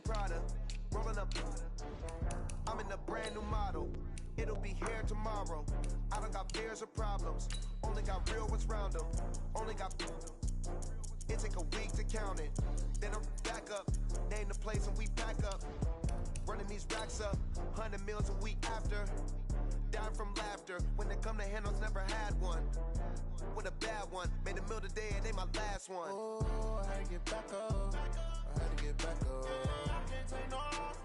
Prada, rolling up. I'm in a brand new model. It'll be here tomorrow. I don't got fears or problems. Only got real ones round them. Only got. It take a week to count it. Then I'm back up. Name the place and we pack up. Running these racks up. 100 meals a week after. Down from laughter. When they come to handles, never had one. With a bad one. Made a meal today and they my last one. Oh, I had to get back up. I had to get back up. I can't take no loss.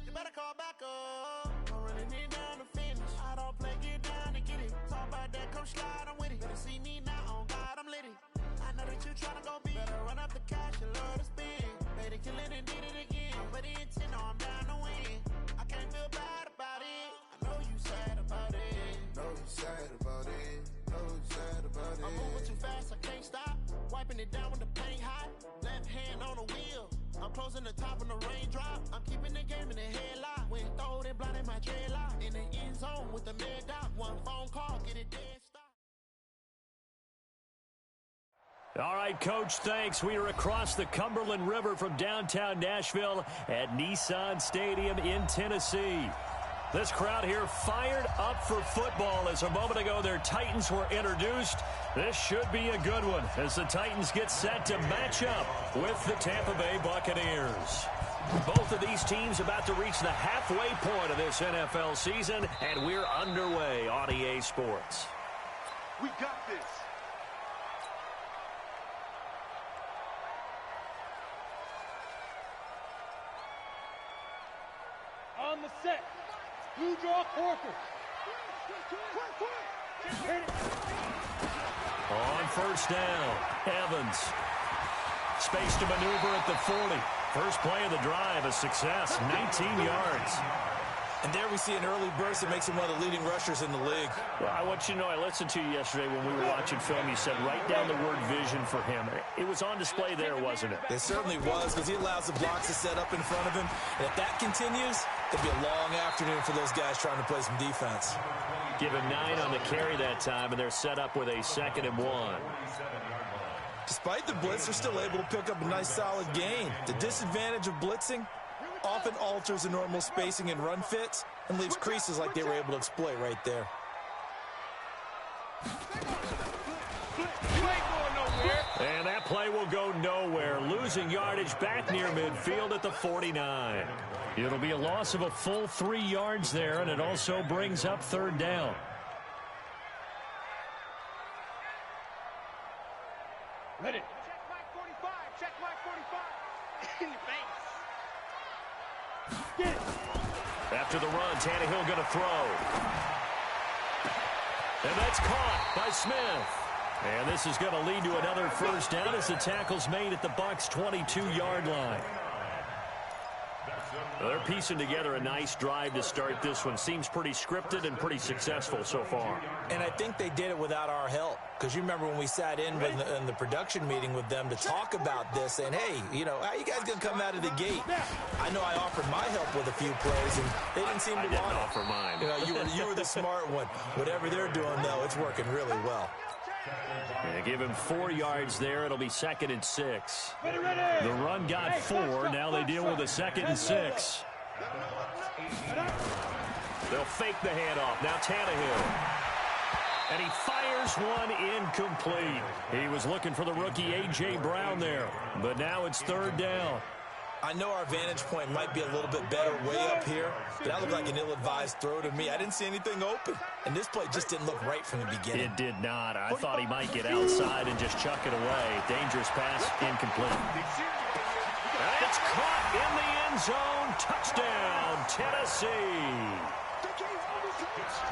You better call back up. I'm running it down to finish. I don't play, get down and get it. Talk about that, come slide, I'm with it. Better see me now, on God, I'm litty. I know that you tryna go big. Better run up the cash, you love to spin. Made it, kill it, and did it again. But the intent, no, I'm down to win. I can't feel bad about it. I know you sad about it. Know you sad about it. Know you sad about it. I'm moving too fast, I can't stop. Wiping it down with the paint hot. Left hand on the wheel. I'm closing the top when the raindrop. I'm keeping the game in the headlock. When throwed and blinded my dreadlock. In the end zone with the mad dot. One phone call, get it dead stop. All right, Coach, thanks. We are across the Cumberland River from downtown Nashville at Nissan Stadium in Tennessee. This crowd here fired up for football as a moment ago their Titans were introduced. This should be a good one as the Titans get set to match up with the Tampa Bay Buccaneers. Both of these teams about to reach the halfway point of this NFL season, and we're underway on EA Sports. We got this. On the set. Blue draw quarter. On first down, Evans. Space to maneuver at the 40. First play of the drive, a success, 19 yards. And there we see an early burst that makes him one of the leading rushers in the league. Well, I want you to know, I listened to you yesterday when we were watching film. You said write down the word vision for him. It was on display there, wasn't it? It certainly was, because he allows the blocks to set up in front of him. And if that continues, it'll be a long afternoon for those guys trying to play some defense. Give him 9 on the carry that time, and they're set up with a 2nd and 1. Despite the blitz, they're still able to pick up a nice solid gain. The disadvantage of blitzing often alters the normal spacing and run fits and leaves creases like they were able to exploit right there. And that play will go nowhere. Losing yardage back near midfield at the 49. It'll be a loss of a full 3 yards there, and it also brings up 3rd down. Ready. Check mark 45. Check mark 45. In the face. Get it. After the run, Tannehill going to throw. And that's caught by Smith. And this is going to lead to another first down as the tackle's made at the Bucs' 22-yard line. Well, they're piecing together a nice drive to start this one. Seems pretty scripted and pretty successful so far. And I think they did it without our help. Because you remember when we sat in the production meeting with them to talk about this, saying, hey, you know, how you guys going to come out of the gate? I know I offered my help with a few plays, and they didn't seem to want it. I didn't offer mine. You know, you were the smart one. Whatever they're doing, though, it's working really well. And give him 4 yards there. It'll be 2nd and 6. The run got 4. Now they deal with a 2nd and 6. They'll fake the handoff. Now Tannehill. And he fires one incomplete. He was looking for the rookie A.J. Brown there. But now it's 3rd down. I know our vantage point might be a little bit better way up here, but that looked like an ill-advised throw to me. I didn't see anything open, and this play just didn't look right from the beginning. It did not. I thought he might get outside and just chuck it away. Dangerous pass, incomplete. And it's caught in the end zone. Touchdown, Tennessee.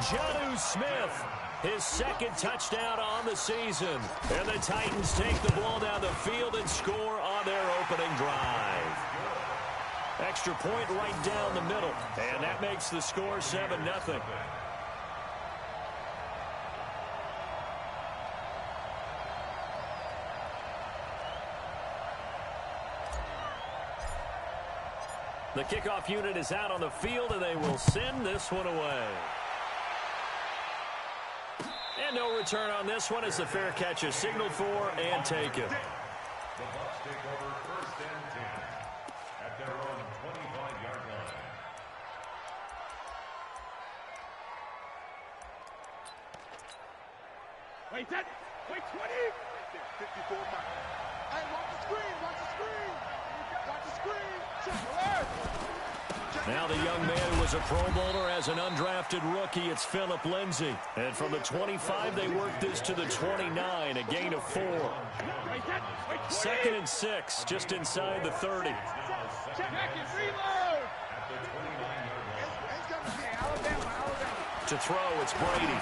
Jonnu Smith, his 2nd touchdown on the season. And the Titans take the ball down the field and score on their opening drive. Extra point right down the middle. And that makes the score 7-0. The kickoff unit is out on the field, and they will send this one away. And no return on this one as the fair catch is signaled for and taken. The Bucs take over 1st and 10 at their own Wait, that. Wait, 20. 54 miles. Hey, watch the screen. Watch the screen. Watch the screen. Check alert. Now the young man who was a Pro Bowler as an undrafted rookie, it's Phillip Lindsay. And from the 25, they work this to the 29, a gain of 4. 2nd and 6, just inside the 30. To throw, it's Brady.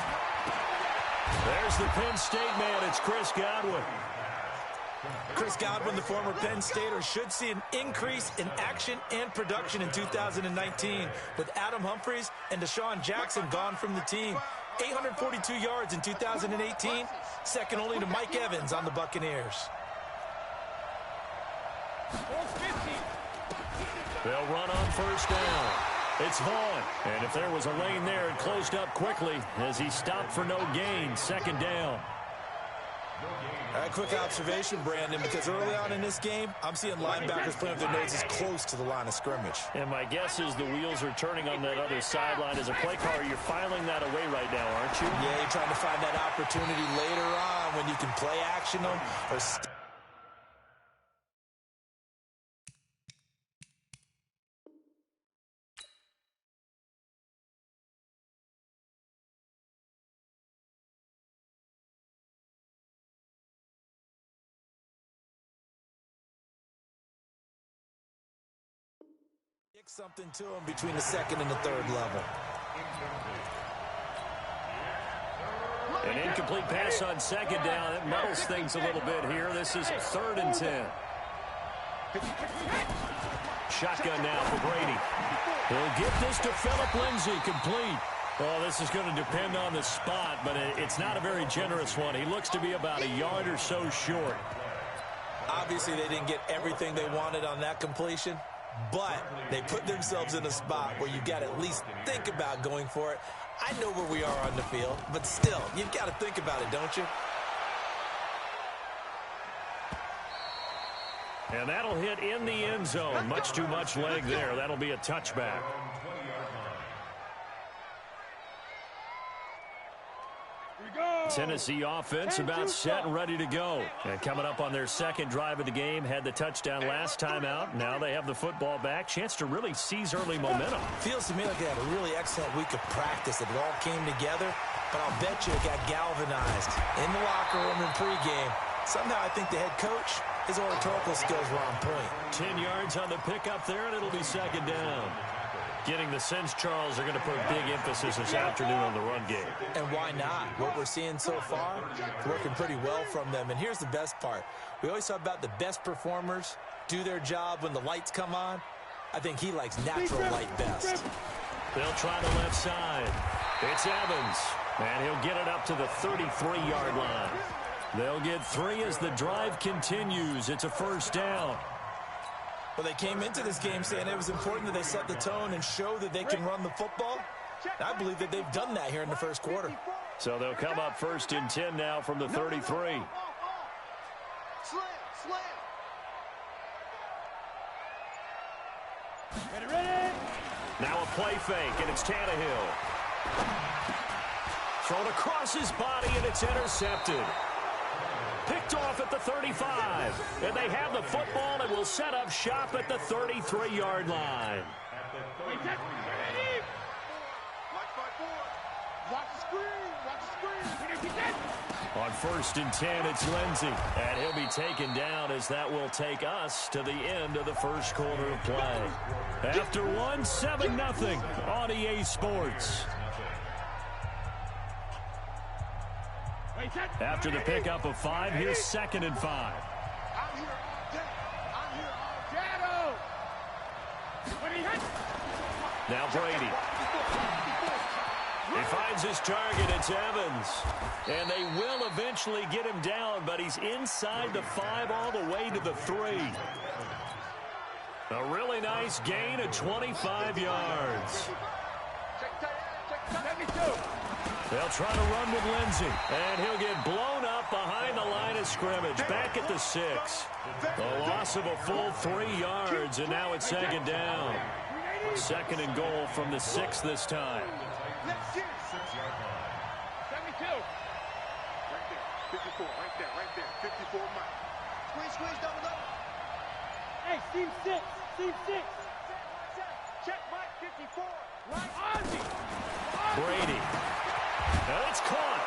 There's the Penn State man, it's Chris Godwin. Chris Godwin, the former Penn Stater, should see an increase in action and production in 2019 with Adam Humphries and Deshaun Jackson gone from the team. 842 yards in 2018, second only to Mike Evans on the Buccaneers. They'll run on first down. It's Vaughn. And if there was a lane there, it closed up quickly as he stopped for no gain. 2nd down. A quick observation, Brandon, because early on in this game, I'm seeing linebackers playing with their noses close to the line of scrimmage. And my guess is the wheels are turning on that other sideline. As a play caller, you're filing that away right now, aren't you? Yeah, you're trying to find that opportunity later on when you can play action them or something to him between the 2nd and the 3rd level. An incomplete pass on 2nd down. It muddles things a little bit here. This is 3rd and 10. Shotgun now for Brady. He'll get this to Phillip Lindsay, complete. Well, this is going to depend on the spot, but it's not a very generous one. He looks to be about a yard or so short. Obviously, they didn't get everything they wanted on that completion, but they put themselves in a spot where you've got to at least think about going for it. I know where we are on the field, but still, you've got to think about it, don't you? And that'll hit in the end zone. Much too much leg there. That'll be a touchback. Tennessee offense about set and ready to go. And coming up on their 2nd drive of the game, had the touchdown last time out. Now they have the football back. Chance to really seize early momentum. Feels to me like they had a really excellent week of practice. It all came together, but I'll bet you it got galvanized in the locker room in pregame. Somehow I think the head coach, his oratorical skills were on point. 10 yards on the pickup there, and it'll be 2nd down. Getting the sense, Charles, are going to put big emphasis this afternoon on the run game. And why not? What we're seeing so far, working pretty well from them. And here's the best part. We always talk about the best performers do their job when the lights come on. I think he likes natural light best. They'll try the left side. It's Evans. And he'll get it up to the 33-yard line. They'll get 3 as the drive continues. It's a 1st down. Well, they came into this game saying it was important that they set the tone and show that they can run the football. I believe that they've done that here in the 1st quarter. So they'll come up 1st and 10 now from the 33. Now a play fake, and it's Tannehill. Thrown across his body, and it's intercepted. Picked off at the 35. And they have the football and will set up shop at the 33-yard line. On 1st and 10, it's Lindsay. And he'll be taken down as that will take us to the end of the 1st quarter of play. After 7-0 on EA Sports. After the pickup of 5, here's 2nd and 5. Now Brady. He finds his target. It's Evans. And they will eventually get him down, but he's inside the 5 all the way to the 3. A really nice gain of 25 yards. They'll try to run with Lindsay, and he'll get blown up behind the line of scrimmage, back at the 6. A loss of a full 3 yards, and now it's 2nd down. 2nd and goal from the 6 this time. 54, right there. 54 Mike. Squeeze, double up. Hey, seam 6. Check Mike, 54. Right. Ozzy. Brady. And it's caught.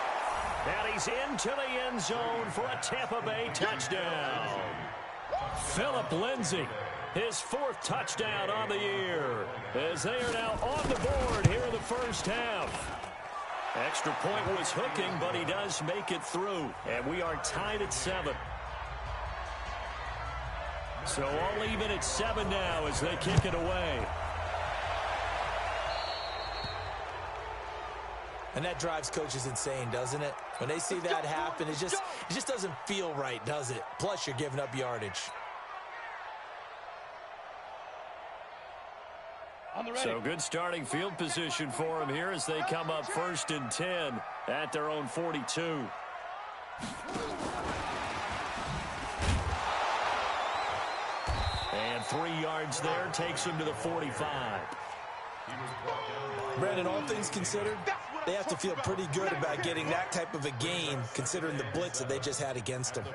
And he's into the end zone for a Tampa Bay touchdown. Phillip Lindsay, his 4th touchdown on the year, as they are now on the board here in the first half. Extra point was hooking, but he does make it through, and we are tied at 7. So all even at 7 now as they kick it away. And that drives coaches insane, doesn't it? When they see that happen, it just doesn't feel right, does it? Plus, you're giving up yardage. So good starting field position for them here as they come up 1st and 10 at their own 42. And 3 yards there takes him to the 45. Brandon, all things considered, they have to feel pretty good about getting that type of a gain considering the blitz that they just had against them.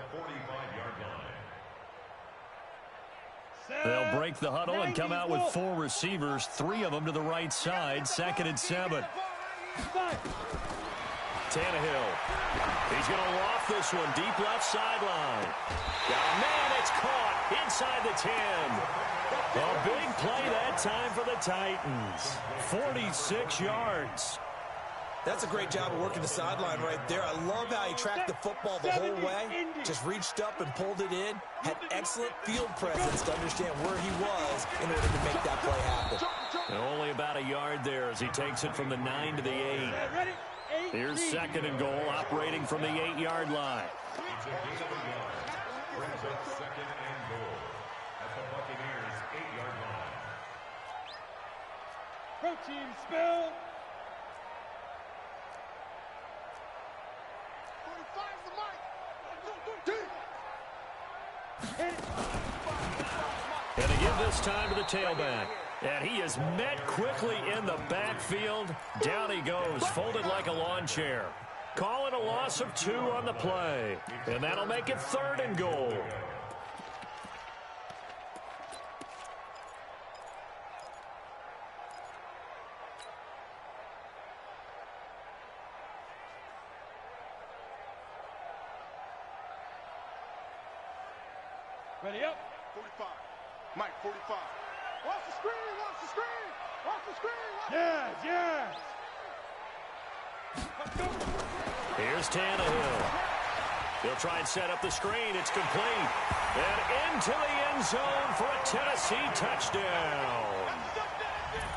They'll break the huddle and come out with 4 receivers, 3 of them to the right side, 2nd and 7. Tannehill. He's going to loft this one deep left sideline. Oh, man, it's caught inside the 10. A big play that time for the Titans. 46 yards. That's a great job of working the sideline right there. I love how he tracked the football the whole way. Just reached up and pulled it in. Had excellent field presence to understand where he was in order to make that play happen. And only about a yard there as he takes it from the 9 to the 8. Here's 2nd and goal, operating from the 8-yard line. Protein spill. And they give this time to the tailback. And he is met quickly in the backfield. Down he goes, folded like a lawn chair. Call it a loss of 2 on the play. And that'll make it 3rd and goal. Ready up. 45. Mike, 45. Watch the screen. Yes. Let's go. Here's Tannehill. He'll try and set up the screen. It's complete. And into the end zone for a Tennessee touchdown.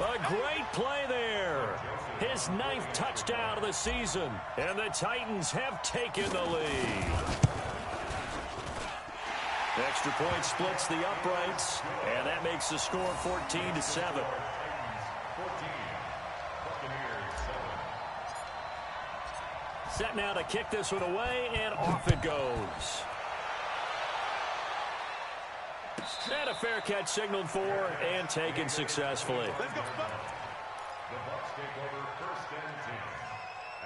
A great play there. His 9th touchdown of the season. And the Titans have taken the lead. Extra point splits the uprights, and that makes the score 14-7. Set now to kick this one away, and off it goes. And a fair catch signaled for and taken successfully. Let's go. The Bucs take over 1st and 10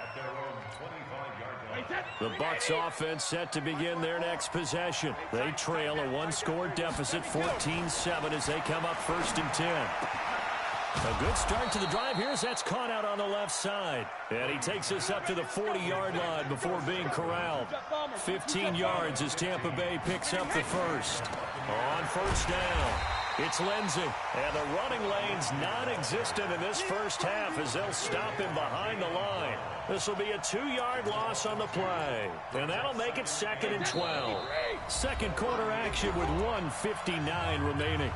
at their own 25-yard line. The Bucs offense set to begin their next possession. They trail a 1-score deficit, 14-7, as they come up 1st and 10. A good start to the drive here as that's caught out on the left side. And he takes us up to the 40-yard line before being corralled. 15 yards as Tampa Bay picks up the first. On 1st down, it's Lindsay. And the running lane's non-existent in this first half as they'll stop him behind the line. This will be a 2-yard loss on the play. And that'll make it 2nd and 12. Second quarter action with 1:59 remaining.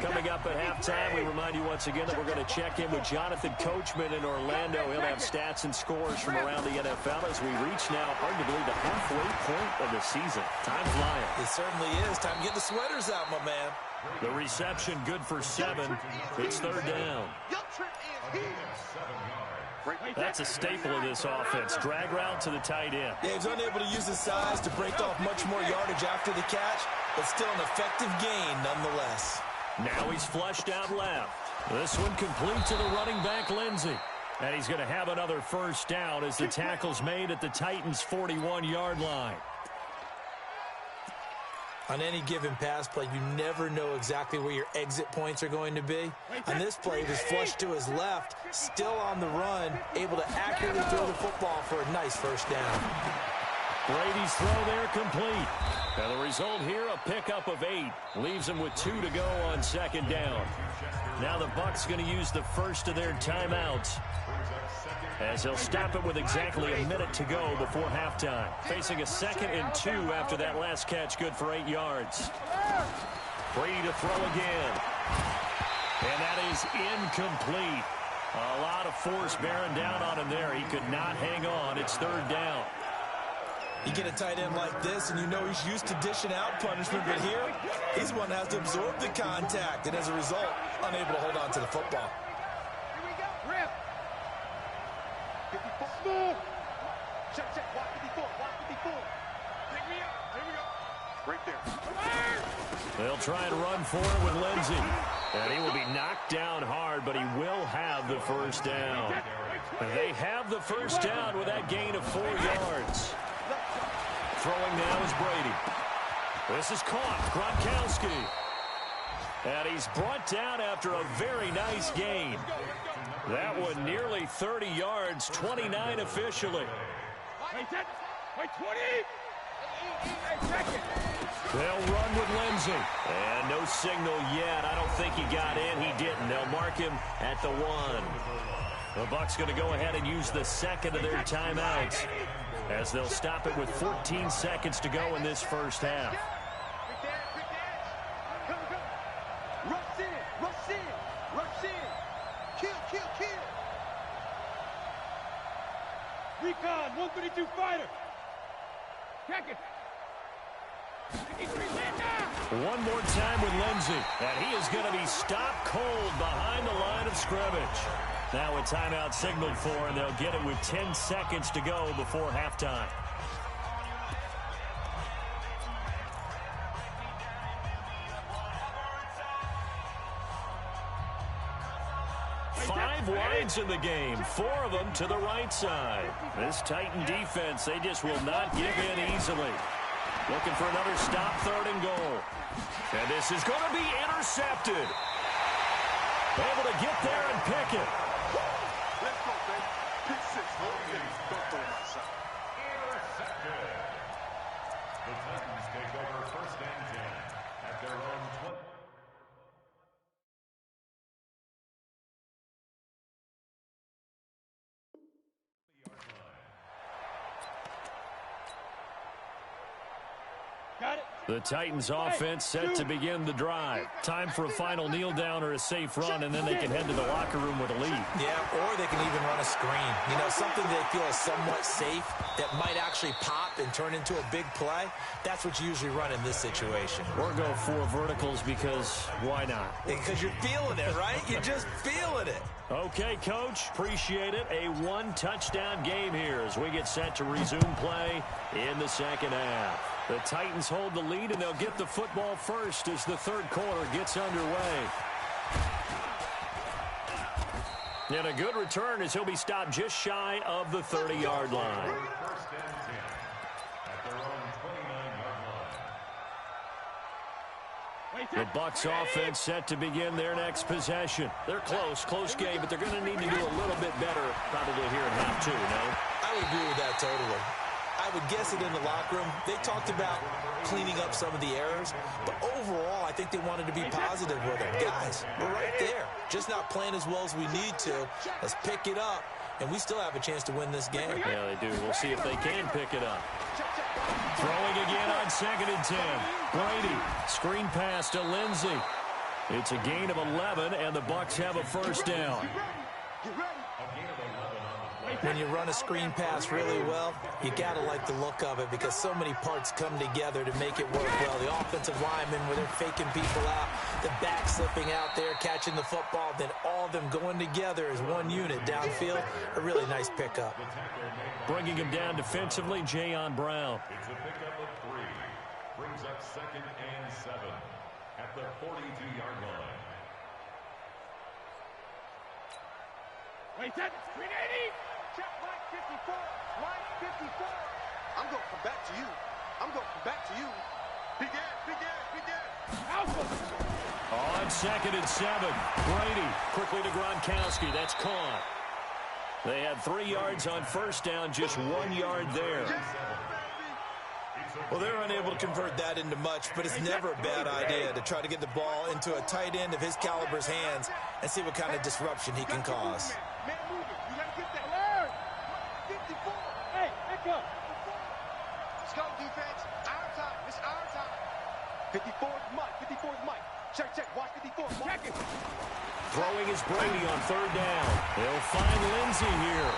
Coming up at halftime, we remind you once again that we're going to check in with Jonathan Coachman in Orlando. He'll have stats and scores from around the NFL as we reach now, hard to believe, the halfway point of the season. Time flying. It certainly is. Time to get the sweaters out, my man. The reception good for 7. It's 3rd down. That's a staple of this offense. Drag route to the tight end. Yeah, he was unable to use his size to break off much more yardage after the catch, but still an effective gain nonetheless. Now he's flushed out left. This one complete to the running back, Lindsay. And he's going to have another first down as the tackle's made at the Titans' 41-yard line. On any given pass play, you never know exactly where your exit points are going to be. On this play, he was flushed to his left, still on the run, able to accurately throw the football for a nice first down. Brady's throw there complete. And the result here, a pickup of 8. Leaves him with 2 to go on second down. Now the Bucs going to use the first of their timeouts, as they'll stop it with exactly a minute to go before halftime. Facing a 2nd and 2 after that last catch, good for 8 yards. Brady to throw again. And that is incomplete. A lot of force bearing down on him there. He could not hang on. It's 3rd down. You get a tight end like this, and you know he's used to dishing out punishment, but here, he's one that has to absorb the contact, and as a result, unable to hold on to the football. Here we go. Rip. 54. Smooth. Check. Watch 54. Watch 54. Pick me up. Here we go. Right there. They'll try and run for it with Lindsey. And he will be knocked down hard, but he will have the first down. And they have the first down with that gain of 4 yards. Throwing now is Brady. This is caught. Gronkowski. And he's brought down after a very nice gain. That one nearly 30 yards, 29 officially. Wait, 20. They'll run with Lindsey. And no signal yet. I don't think he got in. He didn't. They'll mark him at the 1. The Bucs going to go ahead and use the 2nd of their timeouts, as they'll stop it with 14 seconds to go in this first half. Rush in. Kill. Recon, 132 fighter. Check it. One more time with Lindsey, and he is going to be stopped cold behind the line of scrimmage. Now a timeout signaled for, and they'll get it with 10 seconds to go before halftime. Five wides in the game, 4 of them to the right side. This Titan defense, they just will not give in easily. Looking for another stop, 3rd and goal. And this is going to be intercepted. Able to get there and pick it. Let's go, baby. Pick 6. Don't throw him outside. Intercepted. The Titans take over 1st and 10 at their own 20. Got it. The Titans offense set to begin the drive. Time for a final kneel down or a safe run, and then they can head to the locker room with a lead. Yeah, or they can even run a screen. You know, something they feel is somewhat safe that might actually pop and turn into a big play. That's what you usually run in this situation. Or go 4 verticals, because why not? Because you're feeling it, right? You're just feeling it. Okay, Coach, appreciate it. A 1-touchdown game here as we get set to resume play in the 2nd half. The Titans hold the lead, and they'll get the football first as the 3rd quarter gets underway. And a good return as he'll be stopped just shy of the 30-yard line. 1st and 10 at their own 29-yard line. The Bucs offense set to begin their next possession. They're close game, but they're going to need to do a little bit better probably here in half 2, no? I would agree with that totally. I would guess it in the locker room. They talked about cleaning up some of the errors, but overall, I think they wanted to be positive with it. Guys, we're right there. Just not playing as well as we need to. Let's pick it up, and we still have a chance to win this game. Yeah, they do. We'll see if they can pick it up. Throwing again on 2nd and 10. Brady, screen pass to Lindsey. It's a gain of 11, and the Bucs have a first down. When you run a screen pass really well, you got to like the look of it because so many parts come together to make it work well. The offensive linemen, where they're faking people out, the back slipping out there, catching the football, then all of them going together as one unit downfield. A really nice pickup. Bringing him down defensively, Jayon Brown. It's a pickup of 3. Brings up 2nd and 7 at the 42-yard line. Wait, that 380. Check line 54. Line 54. I'm going to come back to you. I'm going to come back to you. Begin. Alpha. On 2nd and 7. Brady quickly to Gronkowski. That's caught. They had 3 yards on first down, just 1 yard there. Well, they're unable to convert that into much, but it's never a bad idea to try to get the ball into a tight end of his caliber's hands and see what kind of disruption he can cause. Man moving. You got to get that. Alert. 54. Hey, echo. Let's go, defense. Our time. It's our time. 54's Mike. 54's Mike. Check. Watch 54. Check it. Throwing is Brady on 3rd down. They'll find Lindsey here.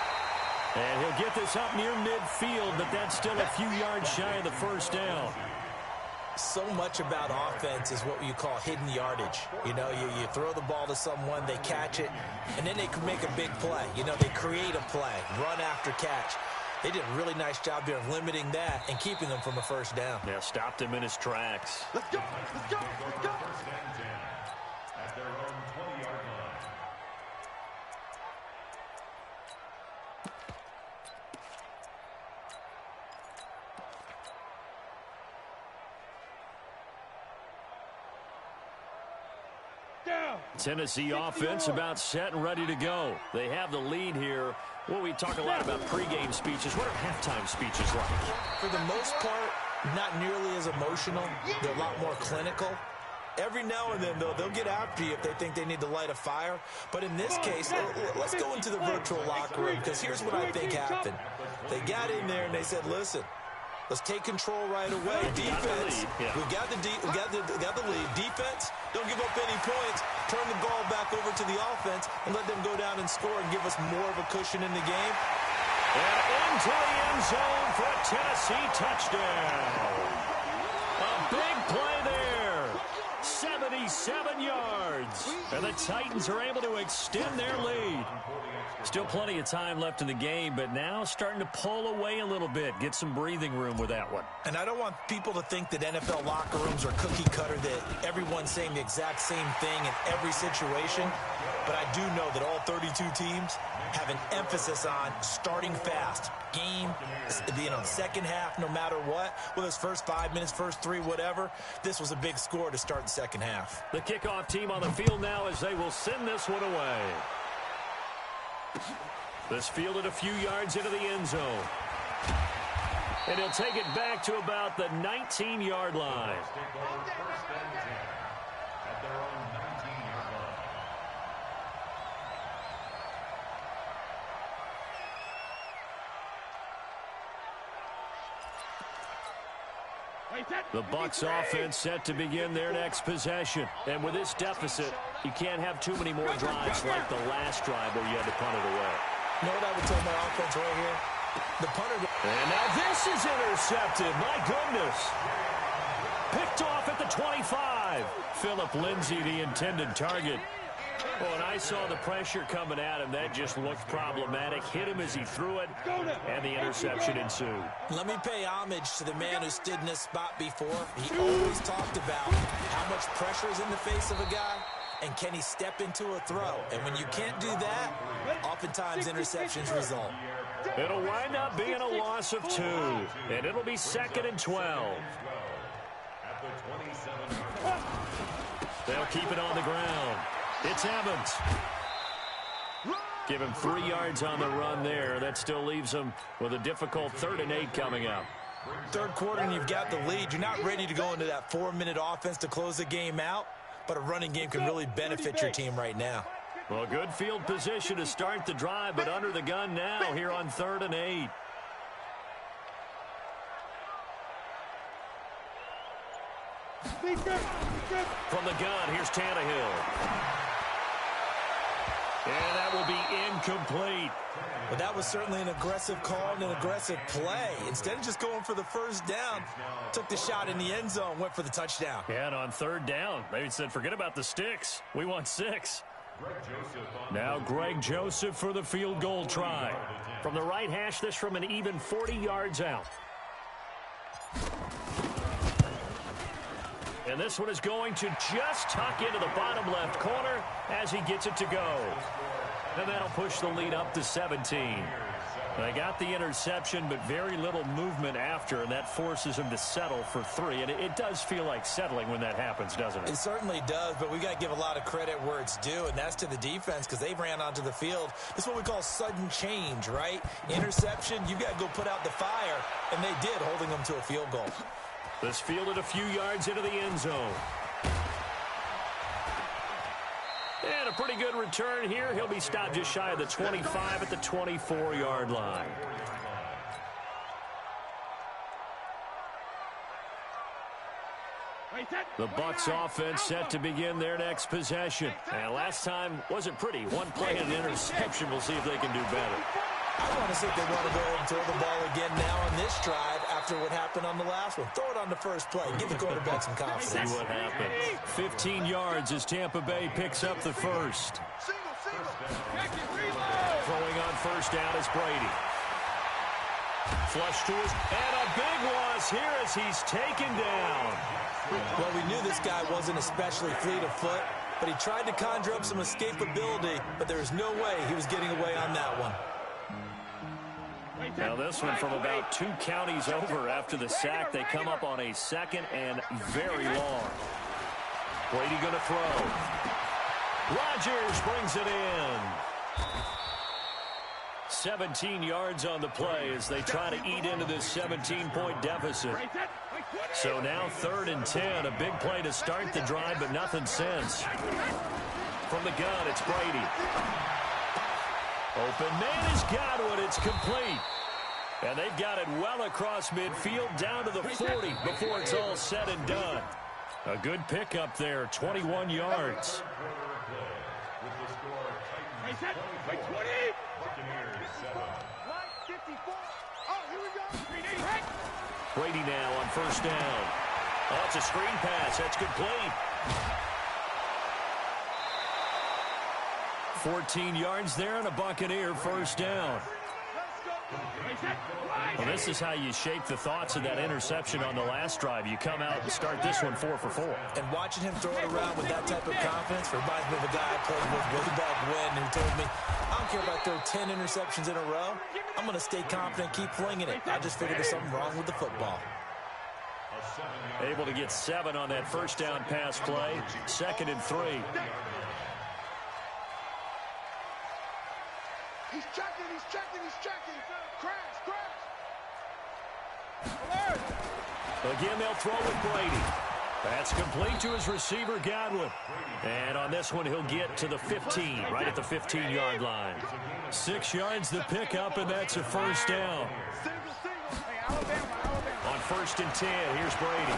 And he'll get this up near midfield, but that's still a few yards shy of the first down. So much about offense is what you call hidden yardage. You know, you throw the ball to someone, they catch it, and then they can make a big play. You know, they create a play, run after catch. They did a really nice job there of limiting that and keeping them from a first down. Yeah, stopped him in his tracks. Let's go. First and 10 at their own 20-yard line. Tennessee offense about set and ready to go. They have the lead here. Well, we talk a lot about pregame speeches. What are halftime speeches like? For the most part, not nearly as emotional. They're a lot more clinical. Every now and then, though, they'll get after you if they think they need to light a fire. But in this case, let's go into the virtual locker room, because here's what I think happened. They got in there and they said, listen, let's take control right away. Defense, we got the lead. Defense, don't give up any points. Turn the ball back over to the offense and let them go down and score and give us more of a cushion in the game. And into the end zone for a Tennessee touchdown. A big play there. 77 yards. And the Titans are able to extend their lead. Still plenty of time left in the game, but now starting to pull away a little bit. Get some breathing room with that one. And I don't want people to think that NFL locker rooms are cookie cutter, that everyone's saying the exact same thing in every situation. But I do know that all 32 teams have an emphasis on starting fast. Game, second half, no matter what. Whether it's first 5 minutes, first 3, whatever. This was a big score to start the second half. The kickoff team on the field now as they will send this one away. This fielded a few yards into the end zone. And he'll take it back to about the 19-yard line. First and 10 at their own 19-yard line. The Bucs offense set to begin their next possession. And with this deficit, you can't have too many more drives like the last drive where you had to punt it away. You know what I would tell my offense right here? The punter. And now this is intercepted. My goodness. Picked off at the 25. Philip Lindsay, the intended target. Oh, and I saw the pressure coming at him. That just looked problematic. Hit him as he threw it, and the interception ensued. Let me pay homage to the man who stood in this spot before. He always talked about how much pressure is in the face of a guy, and can he step into a throw. And when you can't do that, oftentimes interceptions result. It'll wind up being a loss of 2, and it'll be 2nd and 12. At the 27-yard line. They'll keep it on the ground. It's Evans. Give him 3 yards on the run there. That still leaves him with a difficult 3rd and 8 coming up. Third quarter and you've got the lead. You're not ready to go into that 4-minute offense to close the game out, but a running game can really benefit your team right now. Well, good field position to start the drive, but under the gun now here on 3rd and 8. From the gun, here's Tannehill. And that will be incomplete. But that was certainly an aggressive call and an aggressive play. Instead of just going for the first down, took the shot in the end zone, went for the touchdown. Yeah, and on 3rd down, they said, forget about the sticks. We want 6. Now Greg Joseph for the field goal try. From the right hash, this from an even 40 yards out. And this one is going to just tuck into the bottom left corner as he gets it to go. And that'll push the lead up to 17. They got the interception, but very little movement after, and that forces them to settle for 3. And it does feel like settling when that happens, doesn't it? It certainly does, but we got to give a lot of credit where it's due, and that's to the defense because they ran onto the field. This is what we call sudden change, right? Interception, you've got to go put out the fire, and they did, holding them to a field goal. This fielded a few yards into the end zone. And a pretty good return here. He'll be stopped just shy of the 25 at the 24-yard line. The Bucs offense set to begin their next possession. And last time wasn't pretty. One play and an interception. We'll see if they can do better. I want to see if they want to go ahead and throw the ball again now on this drive after what happened on the last one. Throw it on the first play. Give the quarterback some confidence. See what happens. 15 yards as Tampa Bay picks up the first. Throwing on first down is Brady. Flush to his, and a big loss here as he's taken down. Well, we knew this guy wasn't especially fleet of foot, but he tried to conjure up some escapability, but there's no way he was getting away on that one. Now this one from about 2 counties over after the sack. They come up on a second and very long. Brady going to throw. Rodgers brings it in. 17 yards on the play as they try to eat into this 17-point deficit. So now 3rd and 10. A big play to start the drive, but nothing since. From the gun, it's Brady. Open man is Godwin. It's complete. And they've got it well across midfield down to the 40 before it's all said and done. A good pickup there, 21 yards. Brady now on first down. Oh, it's a screen pass. That's complete. 14 yards there and a Buccaneer first down. Well, this is how you shape the thoughts of that interception on the last drive. You come out and start this one 4 for 4. And watching him throw it around with that type of confidence reminds me of a guy I played with way back when who told me, I don't care if I throw 10 interceptions in a row. I'm going to stay confident, keep flinging it. I just figured there's something wrong with the football. Able to get 7 on that first down pass play. 2nd and 3. He's checking, he's checking, he's checking. Crash, crash. Again, they'll throw with Brady. That's complete to his receiver, Godwin. And on this one, he'll get to the 15, right at the 15-yard line. 6 yards the pickup, and that's a first down. On 1st and 10, here's Brady.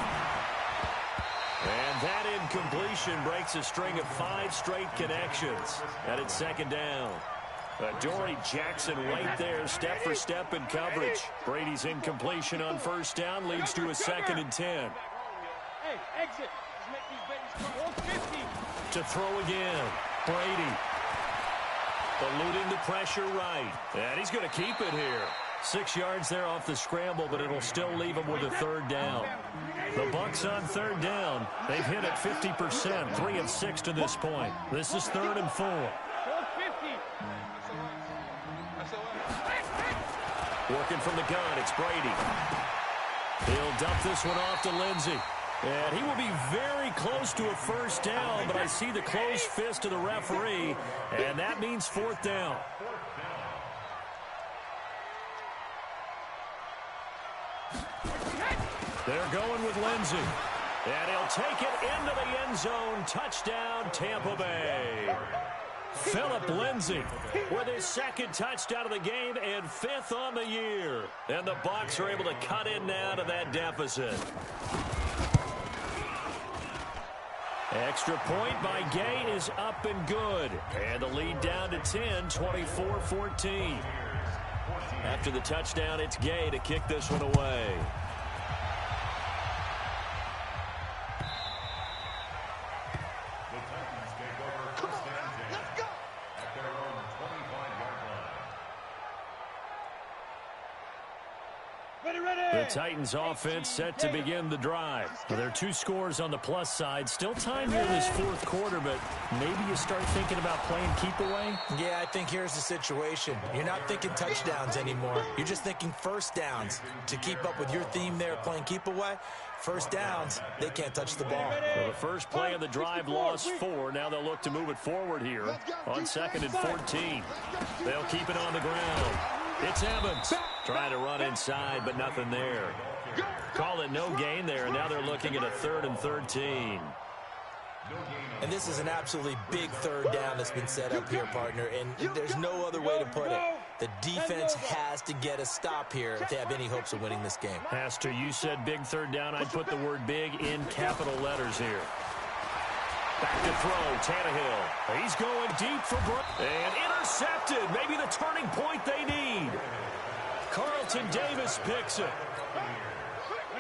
And that incompletion breaks a string of 5 straight connections. And it's 2nd down. Dory Jackson right there, step for step in coverage. Brady's incompletion on first down leads to a 2nd and 10. To throw again, Brady. Eluding the pressure right. And he's going to keep it here. 6 yards there off the scramble, but it'll still leave him with a 3rd down. The Bucs on 3rd down. They've hit it 50%, 3 of 6 to this point. This is 3rd and 4. Working from the gun, it's Brady. He'll dump this one off to Lindsey. And he will be very close to a first down, but I see the closed fist of the referee, and that means 4th down. They're going with Lindsey. And he'll take it into the end zone. Touchdown, Tampa Bay. Philip Lindsay with his 2nd touchdown of the game and 5th on the year. And the Bucs are able to cut in now to that deficit. Extra point by Gay is up and good. And the lead down to 10, 24-14. After the touchdown, it's Gay to kick this one away. Ready, The Titans offense set to begin the drive. Well, there are 2 scores on the plus side. Still time here in this fourth quarter, but maybe you start thinking about playing keep away? Yeah, I think here's the situation. You're not thinking touchdowns anymore. You're just thinking first downs. To keep up with your theme there, playing keep away, first downs, they can't touch the ball. Well, the first play of the drive lost 4. Now they'll look to move it forward here on 2nd and 14. They'll keep it on the ground. It's Evans trying to run inside, but nothing there. Call it no gain there, and now they're looking at a 3rd and 13. And this is an absolutely big third down that's been set up here, partner, and there's no other way to put it. The defense has to get a stop here if they have any hopes of winning this game. Pastor, you said big third down. I'd put the word big in capital letters here. Back to throw, Tannehill. He's going deep for Brown. And intercepted. Maybe the turning point they need. Carlton Davis picks it.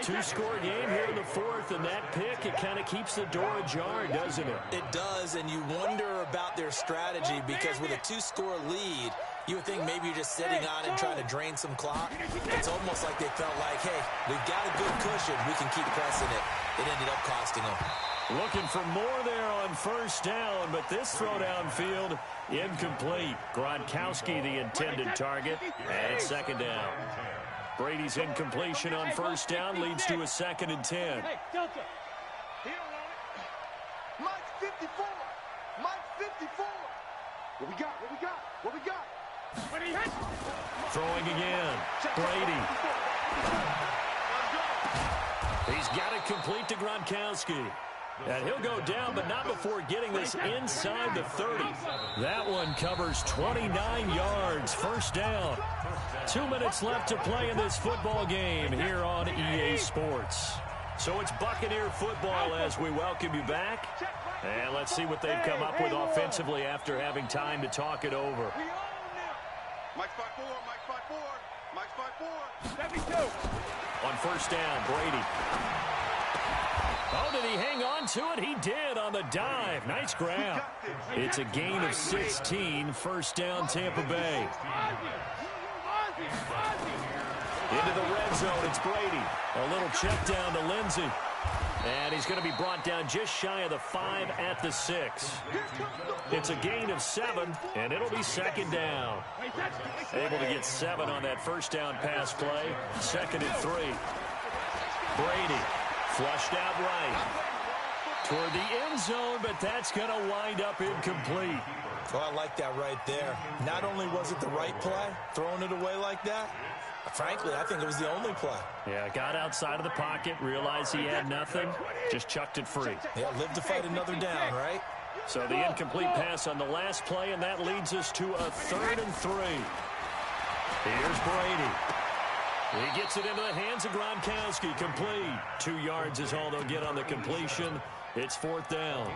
2-score game here in the fourth, and that pick, it kind of keeps the door ajar, doesn't it? It does, and you wonder about their strategy because with a 2-score lead, you would think maybe you're just sitting on it and trying to drain some clock. It's almost like they felt like, hey, we've got a good cushion. We can keep pressing it. It ended up costing them. Looking for more there on first down, but this throw downfield incomplete. Gronkowski the intended target, and it's 2nd down. Brady's incompletion on first down leads to a 2nd and 10. Hey, Delta. He don't want it. Mike 54. Mike 54. What we got? What we got? What we got? When he hits. Throwing again. Brady. He's got it complete to Gronkowski. And he'll go down, but not before getting this inside the 30. That one covers 29 yards. First down. 2 minutes left to play in this football game here on EA Sports. So it's Buccaneer football as we welcome you back. And let's see what they've come up with offensively after having time to talk it over. Mike's 5-4. Mike's 5-4. Mike's 5-4. 72. On first down, Brady. Oh, did he hang on to it? He did on the dive. Nice grab. It's a gain of 16. First down, Tampa Bay. Into the red zone, it's Brady. A little check down to Lindsey. And he's going to be brought down just shy of the 5 at the 6. It's a gain of 7, and it'll be 2nd down. Able to get 7 on that first down pass play. 2nd and 3. Brady flushed out right. Toward the end zone, but that's going to wind up incomplete. Well, I like that right there. Not only was it the right play, throwing it away like that, frankly, I think it was the only play. Yeah, got outside of the pocket, realized he had nothing, just chucked it free. Yeah, live to fight another down, right? So the incomplete pass on the last play, and that leads us to a 3rd and 3. Here's Brady. He gets it into the hands of Gronkowski. Complete. 2 yards is all they'll get on the completion. It's 4th down.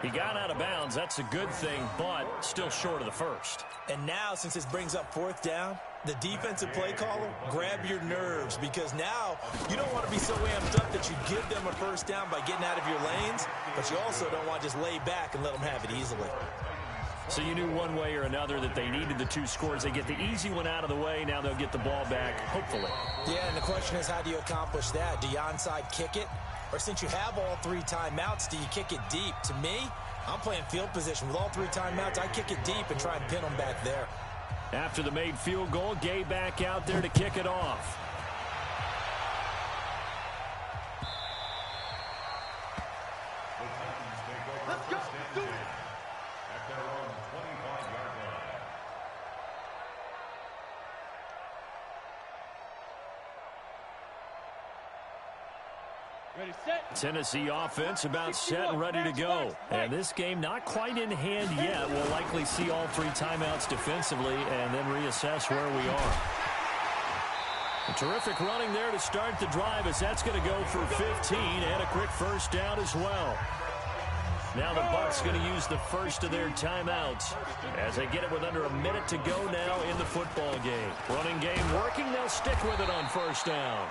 He got out of bounds. That's a good thing, but still short of the first. And now, since this brings up 4th down, the defensive play caller, grab your nerves, because now you don't want to be so amped up that you give them a first down by getting out of your lanes, but you also don't want to just lay back and let them have it easily. So you knew one way or another that they needed the 2 scores. They get the easy one out of the way. Now they'll get the ball back, hopefully. Yeah, and the question is, how do you accomplish that? Do you onside kick it? Or since you have all 3 timeouts, do you kick it deep? To me, I'm playing field position. With all 3 timeouts, I kick it deep and try and pin them back there. After the made field goal, Gay back out there to kick it off. Let's go. Do it. At their own 25-yard line. Ready, set. Tennessee offense about set and ready to go. And this game not quite in hand yet. We'll likely see all 3 timeouts defensively and then reassess where we are. A terrific running there to start the drive as that's going to go for 15 and a quick first down as well. Now the Bucs going to use the first of their timeouts as they get it with under a minute to go now in the football game. Running game working. They'll stick with it on first down.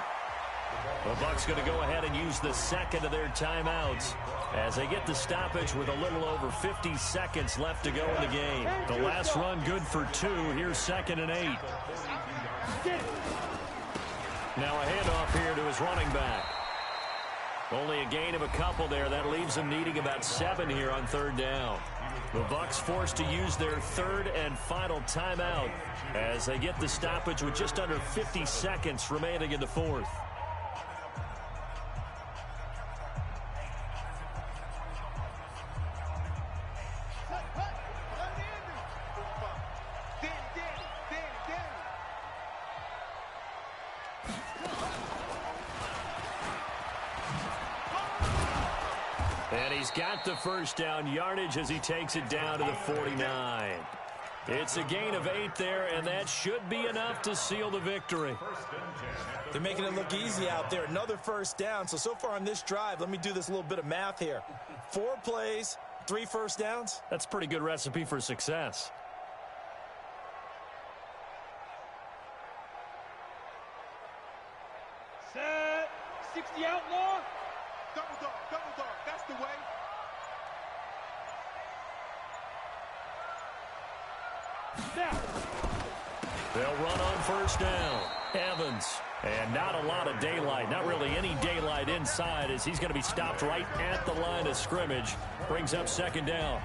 The Bucs going to go ahead and use the second of their timeouts as they get the stoppage with a little over 50 seconds left to go in the game. The last run good for 2. Here's 2nd and 8. Now a handoff here to his running back. Only a gain of a couple there. That leaves them needing about 7 here on 3rd down. The Bucs forced to use their 3rd and final timeout as they get the stoppage with just under 50 seconds remaining in the 4th. And he's got the first down yardage as he takes it down to the 49. It's a gain of 8 there, and that should be enough to seal the victory. They're making it look easy out there. Another first down. So far on this drive, let me do this little bit of math here. 4 plays, 3 first downs. That's a pretty good recipe for success. Set. 60 outlaw. Double dog, that's the way. Snap. They'll run on first down. Evans. And not a lot of daylight, not really any daylight inside as he's going to be stopped right at the line of scrimmage. Brings up 2nd down.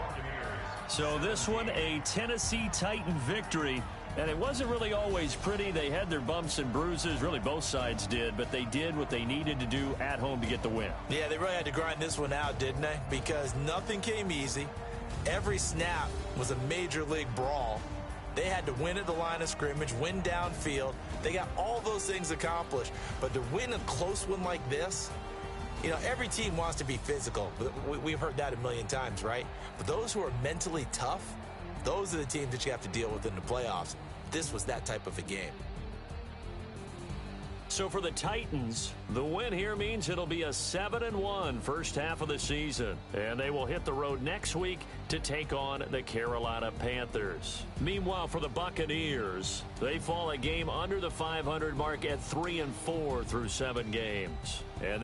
So this one, a Tennessee Titan victory. And it wasn't really always pretty. They had their bumps and bruises. Really, both sides did. But they did what they needed to do at home to get the win. Yeah, they really had to grind this one out, didn't they? Because nothing came easy. Every snap was a major league brawl. They had to win at the line of scrimmage, win downfield. They got all those things accomplished. But to win a close one like this, you know, every team wants to be physical. We've heard that a million times, right? But those who are mentally tough, those are the teams that you have to deal with in the playoffs. This was that type of a game. So for the Titans, the win here means it'll be a 7-1 first half of the season. And they will hit the road next week to take on the Carolina Panthers. Meanwhile, for the Buccaneers, they fall a game under the 500 mark at 3-4 through 7 games. And